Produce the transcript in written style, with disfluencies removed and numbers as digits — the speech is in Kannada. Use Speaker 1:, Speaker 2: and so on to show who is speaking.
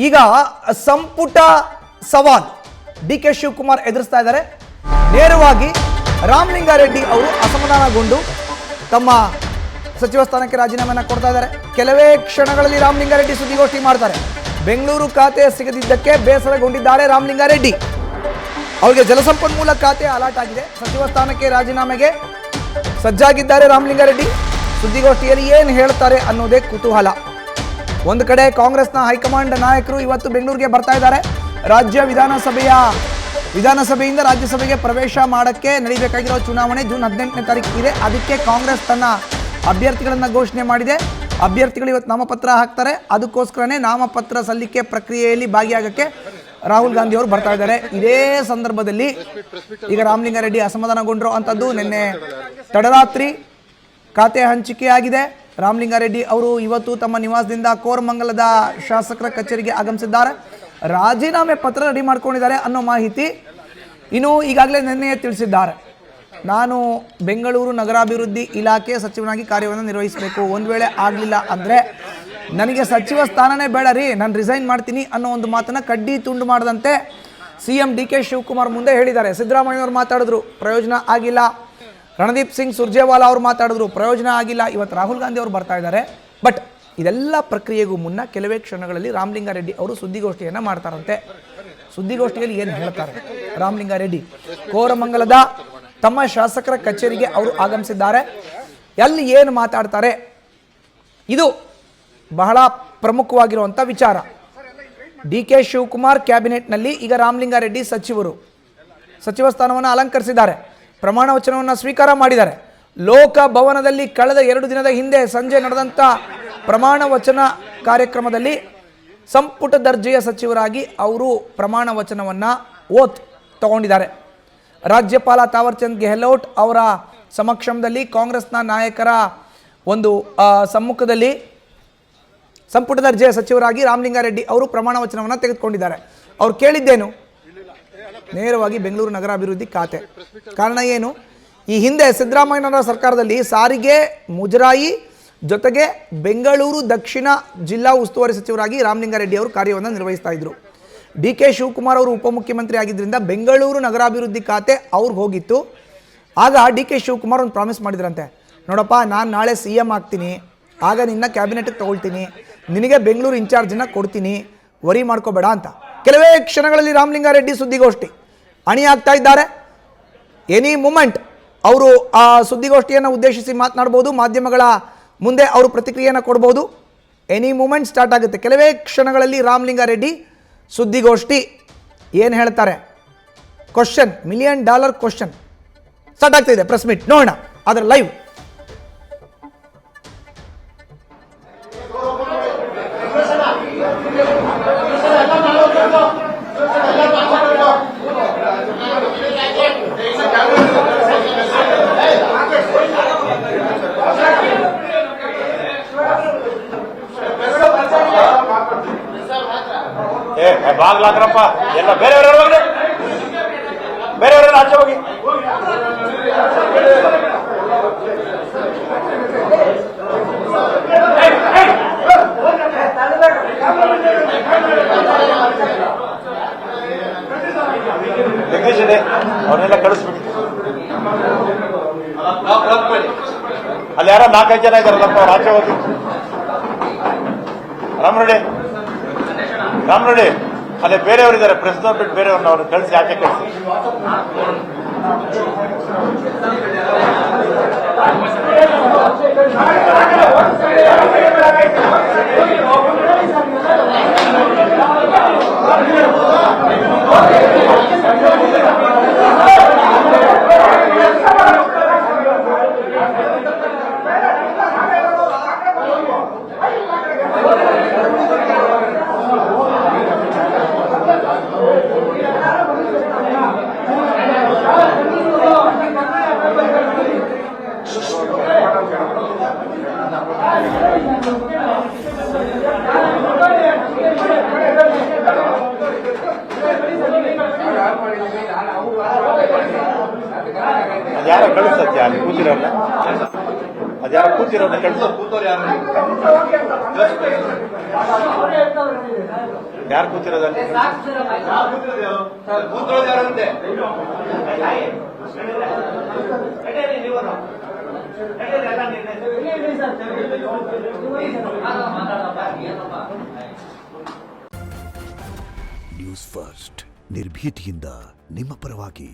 Speaker 1: ಈಗ ಸಂಪುಟ ಸವಾಲ್ ಡಿಕೆ ಶಿವಕುಮಾರ್ ಎದುರಿಸ್ತಾ ಇದ್ದಾರೆ. ನೇರವಾಗಿ ರಾಮಲಿಂಗಾರೆಡ್ಡಿ ಅವರು ಅಸಮಾಧಾನಗೊಂಡು ತಮ್ಮ ಸಚಿವ ಸ್ಥಾನಕ್ಕೆ ರಾಜೀನಾಮೆಯನ್ನು ಕೊಡ್ತಾ ಇದ್ದಾರೆ. ಕೆಲವೇ ಕ್ಷಣಗಳಲ್ಲಿ ರಾಮಲಿಂಗಾರೆಡ್ಡಿ ಸುದ್ದಿಗೋಷ್ಠಿ ಮಾಡ್ತಾರೆ. ಬೆಂಗಳೂರು ಖಾತೆ ಸಿಗದಿದ್ದಕ್ಕೆ ಬೇಸರಗೊಂಡಿದ್ದಾರೆ ರಾಮಲಿಂಗಾರೆಡ್ಡಿ. ಅವರಿಗೆ ಜಲಸಂಪನ್ಮೂಲ ಖಾತೆ ಅಲಾಟ್ ಆಗಿದೆ. ಸಚಿವ ಸ್ಥಾನಕ್ಕೆ ರಾಜೀನಾಮೆಗೆ ಸಜ್ಜಾಗಿದ್ದಾರೆ ರಾಮಲಿಂಗಾರೆಡ್ಡಿ. ಸುದ್ದಿಗೋಷ್ಠಿಯಲ್ಲಿ ಏನು ಹೇಳ್ತಾರೆ ಅನ್ನೋದೇ ಕುತೂಹಲ. ಒಂದು ಕಡೆ ಕಾಂಗ್ರೆಸ್ನ ಹೈಕಮಾಂಡ್ ನಾಯಕರು ಇವತ್ತು ಬೆಂಗಳೂರಿಗೆ ಬರ್ತಾ ಇದ್ದಾರೆ. ರಾಜ್ಯ ವಿಧಾನಸಭೆಯಿಂದ ರಾಜ್ಯಸಭೆಗೆ ಪ್ರವೇಶ ಮಾಡೋಕ್ಕೆ ನಡೀಬೇಕಾಗಿರೋ ಚುನಾವಣೆ ಜೂನ್ 18ನೇ ತಾರೀಕು ಇದೆ. ಅದಕ್ಕೆ ಕಾಂಗ್ರೆಸ್ ತನ್ನ ಅಭ್ಯರ್ಥಿಗಳನ್ನು ಘೋಷಣೆ ಮಾಡಿದೆ. ಅಭ್ಯರ್ಥಿಗಳು ಇವತ್ತು ನಾಮಪತ್ರ ಹಾಕ್ತಾರೆ. ಅದಕ್ಕೋಸ್ಕರನೇ ನಾಮಪತ್ರ ಸಲ್ಲಿಕೆ ಪ್ರಕ್ರಿಯೆಯಲ್ಲಿ ಭಾಗಿಯಾಗಕ್ಕೆ ರಾಹುಲ್ ಗಾಂಧಿ ಅವರು ಬರ್ತಾ ಇದ್ದಾರೆ. ಇದೇ ಸಂದರ್ಭದಲ್ಲಿ ಈಗ ರಾಮಲಿಂಗಾರೆಡ್ಡಿ ಅಸಮಾಧಾನಗೊಂಡಿರೋ ಅಂಥದ್ದು. ನಿನ್ನೆ ತಡರಾತ್ರಿ ಖಾತೆ ಹಂಚಿಕೆ ಆಗಿದೆ. ರಾಮಲಿಂಗಾರೆಡ್ಡಿ ಅವರು ಇವತ್ತು ತಮ್ಮ ನಿವಾಸದಿಂದ ಕೋರಮಂಗಲದ ಶಾಸಕರ ಕಚೇರಿಗೆ ಆಗಮಿಸಿದ್ದಾರೆ. ರಾಜೀನಾಮೆ ಪತ್ರ ರೆಡಿ ಮಾಡ್ಕೊಂಡಿದ್ದಾರೆ ಅನ್ನೋ ಮಾಹಿತಿ ಇನ್ನು ಈಗಾಗಲೇ ನಿನ್ನೆಯೇ ತಿಳಿಸಿದ್ದಾರೆ. ನಾನು ಬೆಂಗಳೂರು ನಗರಾಭಿವೃದ್ಧಿ ಇಲಾಖೆ ಸಚಿವನಾಗಿ ಕಾರ್ಯವನ್ನು ನಿರ್ವಹಿಸಬೇಕು. ಒಂದು ವೇಳೆ ಆಗಲಿಲ್ಲ ಅಂದರೆ ನನಗೆ ಸಚಿವ ಸ್ಥಾನನೇ ಬೇಡ ರೀ, ನಾನು ರಿಸೈನ್ ಮಾಡ್ತೀನಿ ಅನ್ನೋ ಒಂದು ಮಾತನ್ನು ಕಡ್ಡಿ ತುಂಡು ಮಾಡದಂತೆ CM DK ಶಿವಕುಮಾರ್ ಮುಂದೆ ಹೇಳಿದ್ದಾರೆ. ಸಿದ್ದರಾಮಯ್ಯವ್ರು ಮಾತಾಡಿದ್ರು, ಪ್ರಯೋಜನ ಆಗಿಲ್ಲ. ರಣದೀಪ್ ಸಿಂಗ್ ಸುರ್ಜೇವಾಲಾ ಅವರು ಮಾತಾಡಿದ್ರು, ಪ್ರಯೋಜನ ಆಗಿಲ್ಲ. ಇವತ್ತು ರಾಹುಲ್ ಗಾಂಧಿ ಅವರು ಬರ್ತಾ ಇದ್ದಾರೆ. ಬಟ್ ಇದೆಲ್ಲ ಪ್ರಕ್ರಿಯೆಗೂ ಮುನ್ನ ಕೆಲವೇ ಕ್ಷಣಗಳಲ್ಲಿ ರಾಮಲಿಂಗಾರೆಡ್ಡಿ ಅವರು ಸುದ್ದಿಗೋಷ್ಠಿಯನ್ನು ಮಾಡ್ತಾರಂತೆ. ಸುದ್ದಿಗೋಷ್ಠಿಯಲ್ಲಿ ಏನು ಹೇಳ್ತಾರೆ ರಾಮಲಿಂಗಾರೆಡ್ಡಿ? ಕೋರಮಂಗಲದ ತಮ್ಮ ಶಾಸಕರ ಕಚೇರಿಗೆ ಅವರು ಆಗಮಿಸಿದ್ದಾರೆ. ಎಲ್ಲಿ ಏನು ಮಾತಾಡ್ತಾರೆ ಇದು ಬಹಳ ಪ್ರಮುಖವಾಗಿರುವಂಥ ವಿಚಾರ. DK ಶಿವಕುಮಾರ್ ಕ್ಯಾಬಿನೆಟ್ನಲ್ಲಿ ಈಗ ರಾಮಲಿಂಗಾರೆಡ್ಡಿ ಸಚಿವ ಸ್ಥಾನವನ್ನು ಅಲಂಕರಿಸಿದ್ದಾರೆ. ಪ್ರಮಾಣ ವಚನವನ್ನು ಸ್ವೀಕಾರ ಮಾಡಿದ್ದಾರೆ. ಲೋಕಭವನದಲ್ಲಿ ಕಳೆದ 2 ದಿನದ ಹಿಂದೆ ಸಂಜೆ ನಡೆದಂಥ ಪ್ರಮಾಣ ವಚನ ಕಾರ್ಯಕ್ರಮದಲ್ಲಿ ಸಂಪುಟ ದರ್ಜೆಯ ಸಚಿವರಾಗಿ ಅವರು ಪ್ರಮಾಣ ವಚನವನ್ನು ತಗೊಂಡಿದ್ದಾರೆ. ರಾಜ್ಯಪಾಲ ತಾವರ್ಚಂದ್ ಗೆಹ್ಲೋಟ್ ಅವರ ಸಮಕ್ಷಮದಲ್ಲಿ ಕಾಂಗ್ರೆಸ್ನ ನಾಯಕರ ಒಂದು ಸಮ್ಮುಖದಲ್ಲಿ ಸಂಪುಟ ದರ್ಜೆಯ ಸಚಿವರಾಗಿ ರಾಮಲಿಂಗಾರೆಡ್ಡಿ ಅವರು ಪ್ರಮಾಣ ವಚನವನ್ನು ತೆಗೆದುಕೊಂಡಿದ್ದಾರೆ. ಅವ್ರು ಕೇಳಿದ್ದೇನು? ನೇರವಾಗಿ ಬೆಂಗಳೂರು ನಗರಾಭಿವೃದ್ಧಿ ಖಾತೆ. ಕಾರಣ ಏನು? ಈ ಹಿಂದೆ ಸಿದ್ದರಾಮಯ್ಯನವರ ಸರ್ಕಾರದಲ್ಲಿ ಸಾರಿಗೆ, ಮುಜರಾಯಿ ಜೊತೆಗೆ ಬೆಂಗಳೂರು ದಕ್ಷಿಣ ಜಿಲ್ಲಾ ಉಸ್ತುವಾರಿ ಸಚಿವರಾಗಿ ರಾಮಲಿಂಗಾರೆಡ್ಡಿ ಅವರು ಕಾರ್ಯವನ್ನು ನಿರ್ವಹಿಸ್ತಾ ಇದ್ರು. DK ಶಿವಕುಮಾರ್ ಅವರು ಉಪಮುಖ್ಯಮಂತ್ರಿ ಆಗಿದ್ದರಿಂದ ಬೆಂಗಳೂರು ನಗರಾಭಿವೃದ್ಧಿ ಖಾತೆ ಅವ್ರಿಗೆ ಹೋಗಿತ್ತು. ಆಗ DK ಶಿವಕುಮಾರ್ ಒಂದು ಪ್ರಾಮಿಸ್ ಮಾಡಿದ್ರಂತೆ, ನೋಡಪ್ಪ ನಾನು ನಾಳೆ CM ಆಗ್ತೀನಿ, ಆಗ ನಿನ್ನ ಕ್ಯಾಬಿನೆಟ್ಗೆ ತಗೊಳ್ತೀನಿ, ನಿನಗೆ ಬೆಂಗಳೂರು ಇನ್ಚಾರ್ಜನ್ನು ಕೊಡ್ತೀನಿ, ವರಿ ಮಾಡ್ಕೋಬೇಡ ಅಂತ. ಕೆಲವೇ ಕ್ಷಣಗಳಲ್ಲಿ ರಾಮಲಿಂಗಾರೆಡ್ಡಿ ಸುದ್ದಿಗೋಷ್ಠಿ ಅಣಿಯಾಗ್ತಾ ಇದ್ದಾರೆ. ಎನಿ ಮೂಮೆಂಟ್ ಅವರು ಆ ಸುದ್ದಿಗೋಷ್ಠಿಯನ್ನು ಉದ್ದೇಶಿಸಿ ಮಾತನಾಡ್ಬೋದು. ಮಾಧ್ಯಮಗಳ ಮುಂದೆ ಅವರು ಪ್ರತಿಕ್ರಿಯೆಯನ್ನು ಕೊಡ್ಬೋದು. ಎನಿ ಮೂಮೆಂಟ್ ಸ್ಟಾರ್ಟ್ ಆಗುತ್ತೆ. ಕೆಲವೇ ಕ್ಷಣಗಳಲ್ಲಿ ರಾಮಲಿಂಗಾರೆಡ್ಡಿ ಸುದ್ದಿಗೋಷ್ಠಿ ಏನು ಹೇಳ್ತಾರೆ? ಕ್ವಶನ್, $1 ಮಿಲಿಯನ್ ಕ್ವಶನ್ ಸ್ಟಾರ್ಟ್ ಆಗ್ತಾ ಇದೆ. ಪ್ರೆಸ್ ಮೀಟ್ ನೋಡೋಣ, ಅದರ ಲೈವ್.
Speaker 2: ಬಾಗ್ಲಾಗ್ರಪ್ಪ ಎಲ್ಲ ಬೇರೆಯವರೆಲ್ಲ ಆಚೆ ಹೋಗಿ. ಜಗದೀಶ್ ಇದೆ, ಅವ್ರನ್ನೆಲ್ಲ ಕಳಿಸ್ಬಿಡಿ. ಅಲ್ಲಿ ಯಾರೋ 4-5 ಜನ ಇದ್ದಾರಲ್ಲಪ್ಪ, ಅವ್ರು ಆಚೆ ಹೋಗಿ. ರಾಮರೆಡ್ಡಿ ಅಲ್ಲಿ ಬೇರೆಯವರು ಇದ್ದಾರೆ, ಪ್ರೆಸ್ನವ್ರು ಬಿಟ್ಟು ಬೇರೆಯವ್ರನ್ನ ಅವ್ರನ್ನ ಕಳಿಸಿ, ಆಚೆ ಕಳಿಸಿ. ಅದ್ಯಾರ ಕಳಿಸತ್ಯ ಅಲ್ಲಿ ಕೂತಿರೋಲ್ಲ, ಅದ್ಯಾರ ಕೂತಿರೋಲ್ಲ ಕಳಿಸ. ಯಾರು ಕೂತಿರೋದಲ್ಲಿ
Speaker 3: ನ್ಯೂಸ್ ಫಸ್ಟ್ ನಿರ್ಭೀತಿಯಿಂದ ನಿಮ್ಮ ಪರವಾಗಿ.